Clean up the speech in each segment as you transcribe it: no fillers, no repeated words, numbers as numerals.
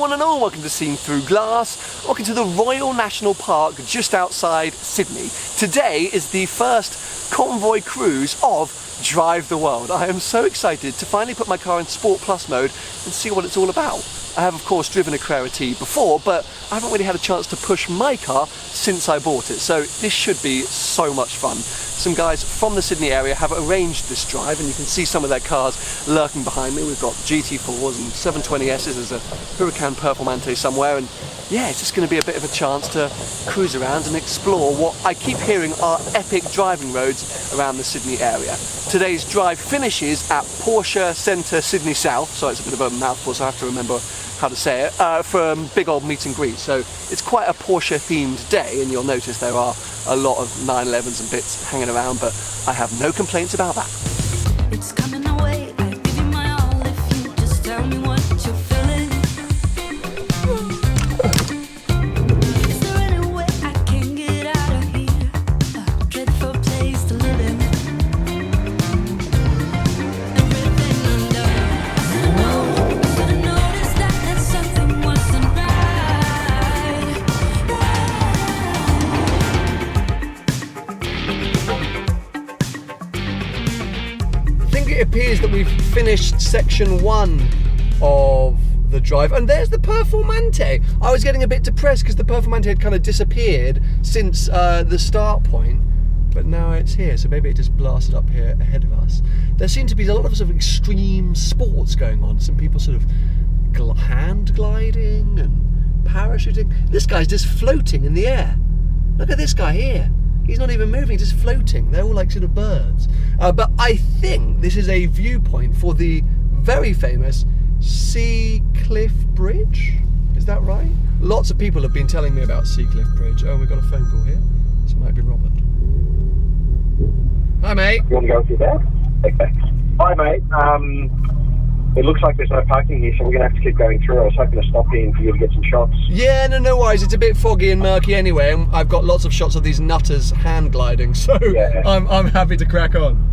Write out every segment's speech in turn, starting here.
one and all, welcome to Seen Through Glass. Welcome to the Royal National Park just outside Sydney. Today is the first convoy cruise of Drive the World. I am so excited to finally put my car in Sport Plus mode and see what it's all about. I have of course driven a Carrera T before, but I haven't really had a chance to push my car since I bought it, so this should be so much fun. Some guys from the Sydney area have arranged this drive, and you can see some of their cars lurking behind me. We've got GT4s and 720Ss, there's a Huracan Performante somewhere, and yeah, it's just going to be a bit of a chance to cruise around and explore what I keep hearing are epic driving roads around the Sydney area. Today's drive finishes at Porsche Sydney South, so it's a bit of a mouthful, so I have to remember how to say it, for a big old meet and greet. So it's quite a Porsche themed day, and you'll notice there are a lot of 911s and bits hanging around, but I have no complaints about that. It's coming away. I give you my all if you just tell me what you're feeling. Is there any way I can get out of here? A dreadful place to live in. Everything I'm done. No, should have noticed that something wasn't right. I think it appears that we've finished section 1 of the drive, and there's the Performante. I was getting a bit depressed because the Performante had kind of disappeared since the start point, but now it's here, so maybe it just blasted up here ahead of us. There seem to be a lot of sort of extreme sports going on. Some people sort of hand gliding and parachuting. This guy's just floating in the air. Look at this guy here. He's not even moving, just floating. They're all like sort of birds. But I think this is a viewpoint for the very famous Seacliff Bridge. Is that right? Lots of people have been telling me about Seacliff Bridge. Oh, we've got a phone call here. This might be Robert. Hi, mate. You want to go with your dad? Okay. Hi, mate. It looks like there's no parking here, so we're going to have to keep going through. I was hoping to stop in for you to get some shots. Yeah, no worries. It's a bit foggy and murky anyway, and I've got lots of shots of these nutters hand gliding, so yeah. I'm happy to crack on.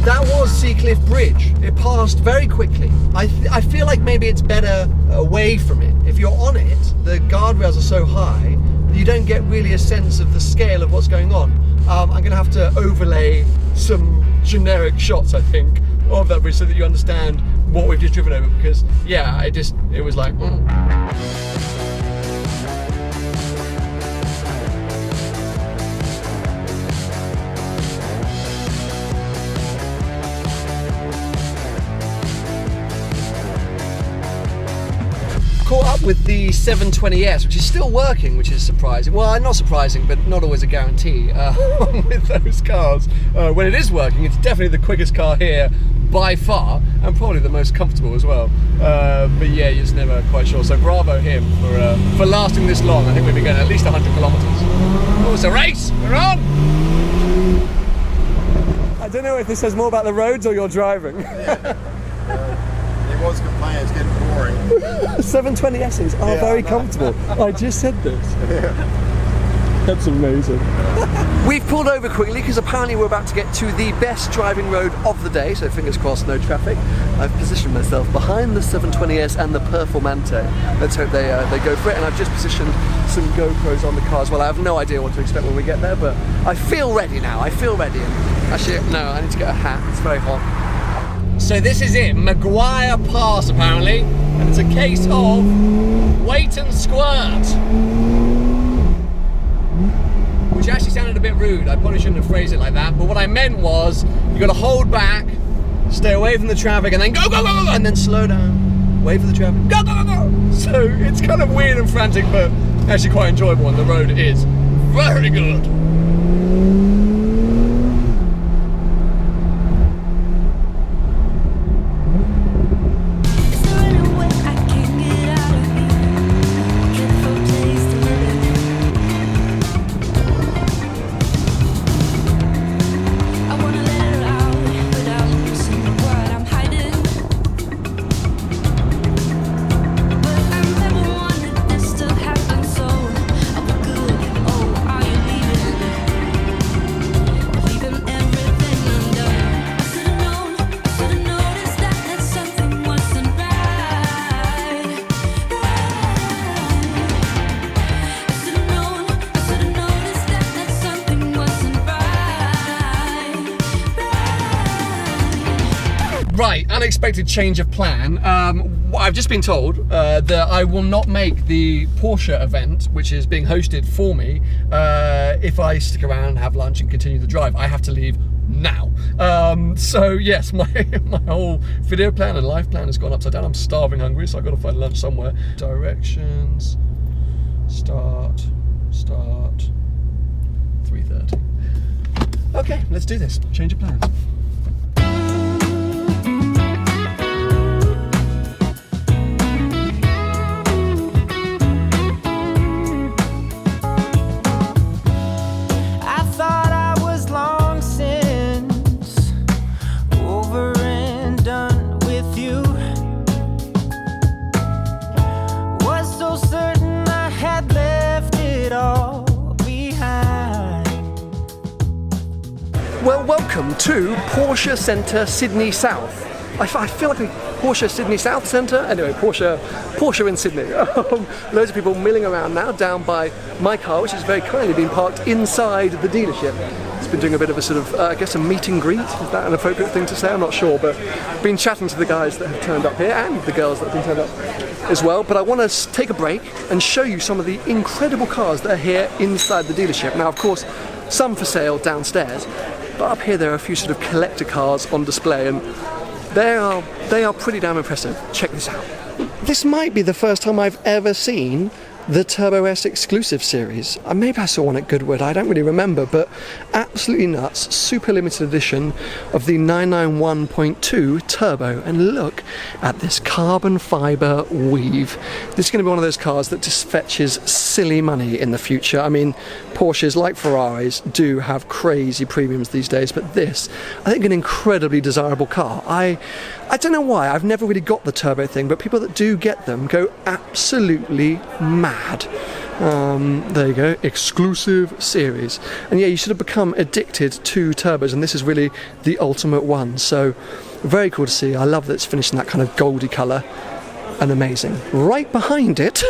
That was Seacliff Bridge. It passed very quickly. I feel like maybe it's better away from it. If you're on it, the guardrails are so high that you don't get really a sense of the scale of what's going on. I'm going to have to overlay some generic shots, I think, of that bridge so that you understand what we've just driven over, because yeah, it was like Caught up with the 720S, which is still working, which is surprising. Well, not surprising, but not always a guarantee with those cars. When it is working, it's definitely the quickest car here by far, and probably the most comfortable as well. But yeah, you're just never quite sure. So bravo him for lasting this long. I think we've been going at least 100 kilometres. Oh, it's a race! We're on! I don't know if this says more about the roads or your driving. Was complaining it's getting boring. 720Ss are very comfortable. I just said this. That's amazing. We've pulled over quickly because apparently we're about to get to the best driving road of the day, so fingers crossed, no traffic. I've positioned myself behind the 720S and the Performante. Let's hope they go for it, and I've just positioned some GoPros on the car as well. I have no idea what to expect when we get there, but I feel ready now. I feel ready. And actually, no, I need to get a hat. It's very hot. So this is it, Maguire Pass apparently, and it's a case of wait and squirt. Which actually sounded a bit rude, I probably shouldn't have phrased it like that, but what I meant was, you gotta hold back, stay away from the traffic, and then go, go, go, go, and then slow down, wait for the traffic, go, go, go, go. So it's kind of weird and frantic, but actually quite enjoyable, and the road is very good. This unexpected change of plan. I've just been told that I will not make the Porsche event, which is being hosted for me, if I stick around, have lunch and continue the drive. I have to leave now. So yes, my whole video plan and life plan has gone upside down. I'm starving hungry, so I've got to find lunch somewhere. Directions, start, 3:30. Okay, let's do this. Change of plans. Well, welcome to Porsche Centre Sydney South. I feel like a Porsche Sydney South Centre. Anyway, Porsche in Sydney. Loads of people milling around now down by my car, which has very kindly been parked inside the dealership. It's been doing a bit of a sort of, I guess, a meet and greet. Is that an appropriate thing to say? I'm not sure, but been chatting to the guys that have turned up here and the girls that have been turned up as well. But I want to take a break and show you some of the incredible cars that are here inside the dealership. Now, of course, some for sale downstairs. But up here there are a few sort of collector cars on display, and they are pretty damn impressive. Check this out. This might be the first time I've ever seen the Turbo S exclusive series. Maybe I saw one at Goodwood, I don't really remember, but absolutely nuts. Super limited edition of the 991.2 Turbo, and look at this carbon fibre weave. This is going to be one of those cars that just fetches silly money in the future. I mean, Porsches, like Ferraris, do have crazy premiums these days, but this, I think, an incredibly desirable car. I don't know why, I've never really got the turbo thing, but people that do get them go absolutely mad. There you go, exclusive series. And yeah, you should have become addicted to turbos, and this is really the ultimate one. So very cool to see. I love that it's finished in that kind of goldy colour, and amazing. Right behind it,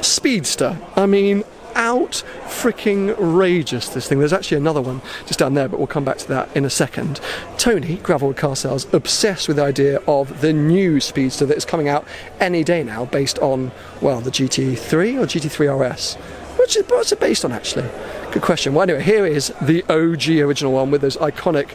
Speedster. I mean, out freaking rageous, this thing. There's actually another one just down there, but we'll come back to that in a second. Tony, Gravelwood Car Sales, obsessed with the idea of the new Speedster that is coming out any day now, based on, well, the GT3 or GT3 RS. What's it based on, actually? Good question. Well, anyway, here is the OG original one with those iconic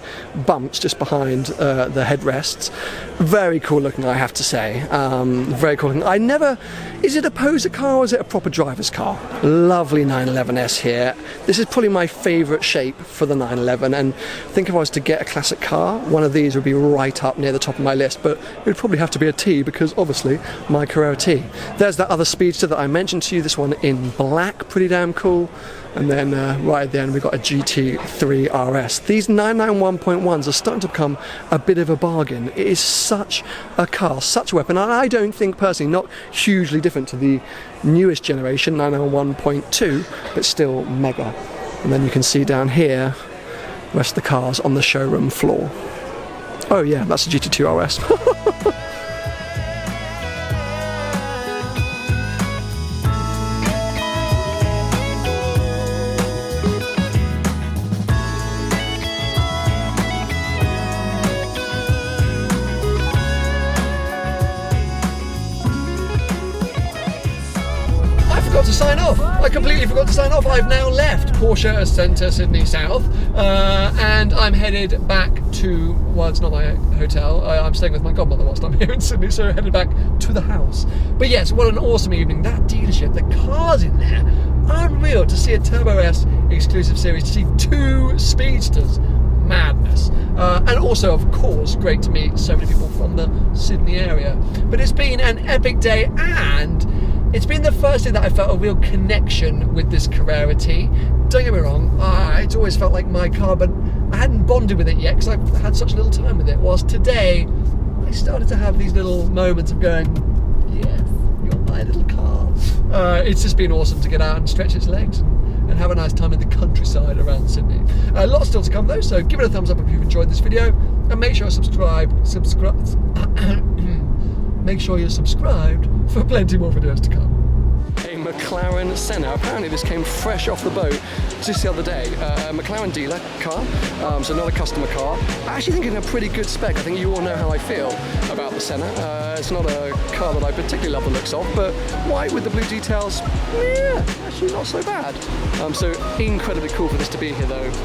bumps just behind the headrests. Very cool looking, I have to say. Very cool looking. Is it a poser car or is it a proper driver's car? Lovely 911S here. This is probably my favourite shape for the 911, and I think if I was to get a classic car, one of these would be right up near the top of my list, but it would probably have to be a T, because obviously my Carrera T. There's that other Speedster that I mentioned to you, this one in black, pretty damn cool. And then right at the end we've got a GT3 RS. These 991.1s are starting to become a bit of a bargain. It is such a car, such a weapon, and I don't think personally, not hugely different to the newest generation 991.2, but still mega. And then you can see down here the rest of the cars on the showroom floor. Oh yeah, that's a GT2 RS. I completely forgot to sign off. I've now left Porsche Centre Sydney South, and I'm headed back to, well, it's not my hotel, I'm staying with my godmother whilst I'm here in Sydney, so headed back to the house. But yes, what an awesome evening. That dealership, the cars in there, unreal. To see a Turbo S exclusive series, to see two Speedsters, madness. And also, of course, great to meet so many people from the Sydney area. But it's been an epic day, and it's been the first day that I felt a real connection with this Carrera T. Don't get me wrong, it's always felt like my car, but I hadn't bonded with it yet because I've had such little time with it. Whilst today, I started to have these little moments of going, yes, you're my little car. It's just been awesome to get out and stretch its legs and have a nice time in the countryside around Sydney. Lots still to come though, so give it a thumbs up if you've enjoyed this video, and make sure you're make sure you're subscribed for plenty more videos to come. Came McLaren Senna. Apparently this came fresh off the boat just the other day. McLaren dealer car, so not a customer car. I actually think it's a pretty good spec. I think you all know how I feel about the Senna. It's not a car that I particularly love the looks of, but white with the blue details, yeah, actually not so bad. So incredibly cool for this to be here though.